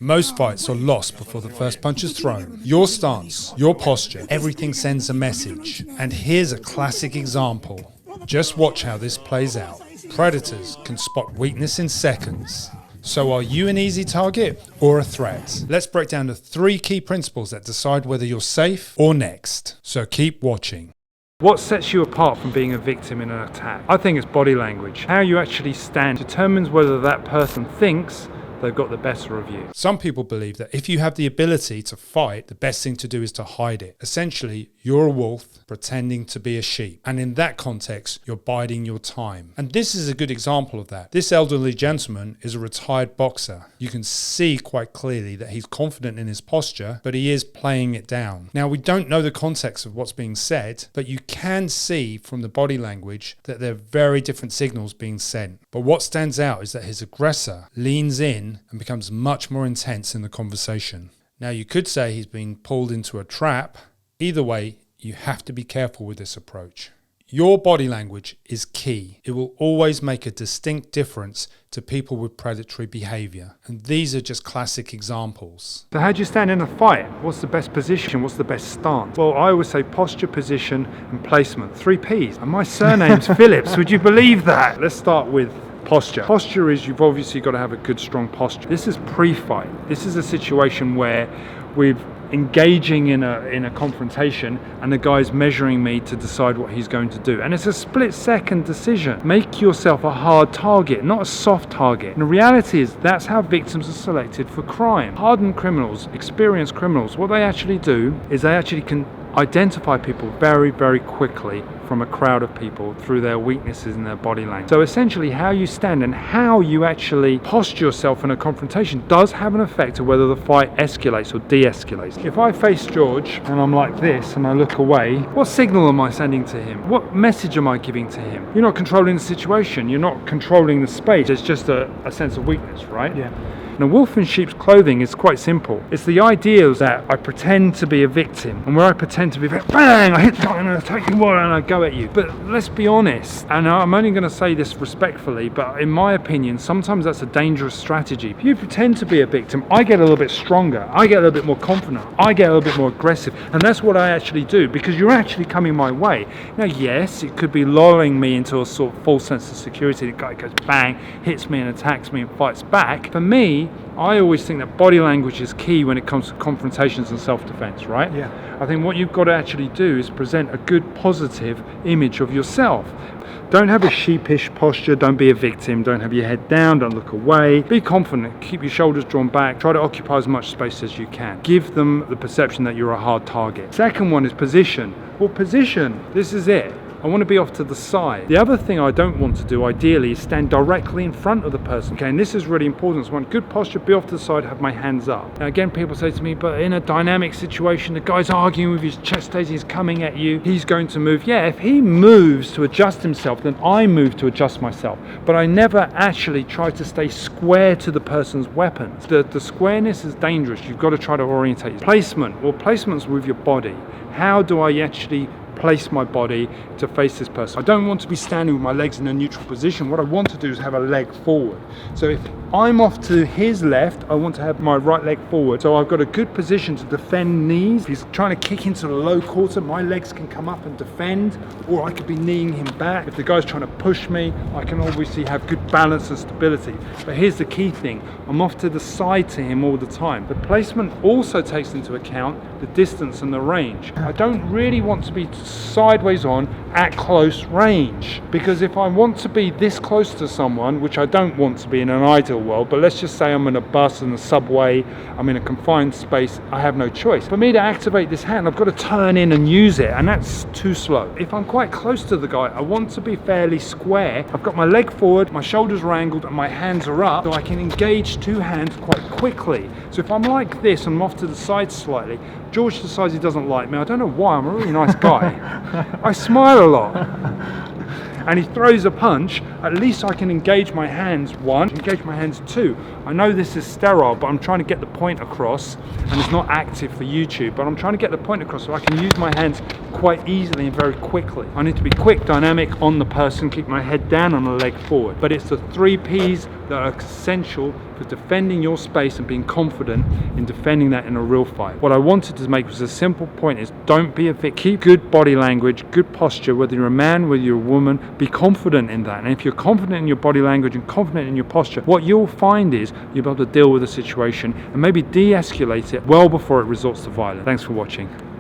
Most fights are lost before the first punch is thrown. Your stance, your posture, everything sends a message. And here's a classic example. Just watch how this plays out. Predators can spot weakness in seconds. So are you an easy target or a threat? Let's break down the 3 key principles that decide whether you're safe or next. So keep watching. What sets you apart from being a victim in an attack? I think it's body language. How you actually stand determines whether that person thinks they've got the better of you. Some people believe that if you have the ability to fight, the best thing to do is to hide it. Essentially, you're a wolf pretending to be a sheep. And in that context, you're biding your time. And this is a good example of that. This elderly gentleman is a retired boxer. You can see quite clearly that he's confident in his posture, but he is playing it down. Now, we don't know the context of what's being said, but you can see from the body language that there are very different signals being sent. But what stands out is that his aggressor leans in and becomes much more intense in the conversation. Now, you could say he's been pulled into a trap. Either way, you have to be careful with this approach. Your body language is key. It will always make a distinct difference to people with predatory behavior. And these are just classic examples. So how do you stand in a fight? What's the best position? What's the best stance? Well, I always say posture, position, and placement. 3 Ps. And my surname's Phillips. Would you believe that? Let's start with posture. Posture is you've obviously got to have a good, strong posture. This is pre-fight. This is a situation where we're engaging in a confrontation and the guy's measuring me to decide what he's going to do. And it's a split-second decision. Make yourself a hard target, not a soft target. And the reality is that's how victims are selected for crime. Hardened criminals, experienced criminals, what they actually do is they actually can identify people very, very quickly from a crowd of people through their weaknesses in their body language. So essentially how you stand and how you actually posture yourself in a confrontation does have an effect on whether the fight escalates or de-escalates. If I face George and I'm like this and I look away, what signal am I sending to him? What message am I giving to him? You're not controlling the situation, you're not controlling the space, it's just a sense of weakness, right? Yeah. Now, wolf in sheep's clothing is quite simple. It's the idea that I pretend to be a victim, and where I pretend to be bang, I hit the guy and I take you and I go at you. But let's be honest, and I'm only going to say this respectfully, but in my opinion, sometimes that's a dangerous strategy. If you pretend to be a victim, I get a little bit stronger, I get a little bit more confident, I get a little bit more aggressive, and that's what I actually do, because you're actually coming my way. Now, yes, it could be lulling me into a sort of false sense of security. The guy goes bang, hits me and attacks me and fights back. For me, I always think that body language is key when it comes to confrontations and self-defense, right? Yeah. I think what you've got to actually do is present a good, positive image of yourself. Don't have a sheepish posture, don't be a victim, don't have your head down, don't look away. Be confident, keep your shoulders drawn back, try to occupy as much space as you can. Give them the perception that you're a hard target. Second one is position. Well, position, this is it. I want to be off to the side. The other thing I don't want to do, ideally, is stand directly in front of the person. Okay, and this is really important. So I want good posture, be off to the side, have my hands up. Now again, people say to me, but in a dynamic situation, the guy's arguing with his chest, he's coming at you, he's going to move. Yeah, if he moves to adjust himself, then I move to adjust myself. But I never actually try to stay square to the person's weapons. The squareness is dangerous. You've got to try to orientate. Placement. Well, placement's with your body. How do I actually place my body to face this person? I don't want to be standing with my legs in a neutral position. What I want to do is have a leg forward. So if I'm off to his left, I want to have my right leg forward. So I've got a good position to defend knees. If he's trying to kick into the low quarter, my legs can come up and defend, or I could be kneeing him back. If the guy's trying to push me, I can obviously have good balance and stability. But here's the key thing. I'm off to the side to him all the time. The placement also takes into account the distance and the range. I don't really want to be sideways on at close range, because if I want to be this close to someone, which I don't want to be in an ideal world, but let's just say I'm in a bus, in a subway, I'm in a confined space, I have no choice. For me to activate this hand, I've got to turn in and use it, and that's too slow. If I'm quite close to the guy, I want to be fairly square. I've got my leg forward, my shoulders are angled, and my hands are up, so I can engage 2 hands quite quickly. So if I'm like this and I'm off to the side slightly, George decides he doesn't like me. I don't know why, I'm a really nice guy. I smile a lot. And he throws a punch, at least I can engage my hands, 1, engage my hands 2. I know this is sterile, but I'm trying to get the point across, and it's not active for YouTube, but I'm trying to get the point across so I can use my hands quite easily and very quickly. I need to be quick, dynamic on the person, keep my head down and the leg forward. But it's the 3 Ps that are essential for defending your space and being confident in defending that in a real fight. What I wanted to make was a simple point is don't be a victim. Keep good body language, good posture, whether you're a man, whether you're a woman, be confident in that. And if you're confident in your body language and confident in your posture, what you'll find is you'll be able to deal with the situation and maybe de-escalate it well before it resorts to violence. Thanks for watching.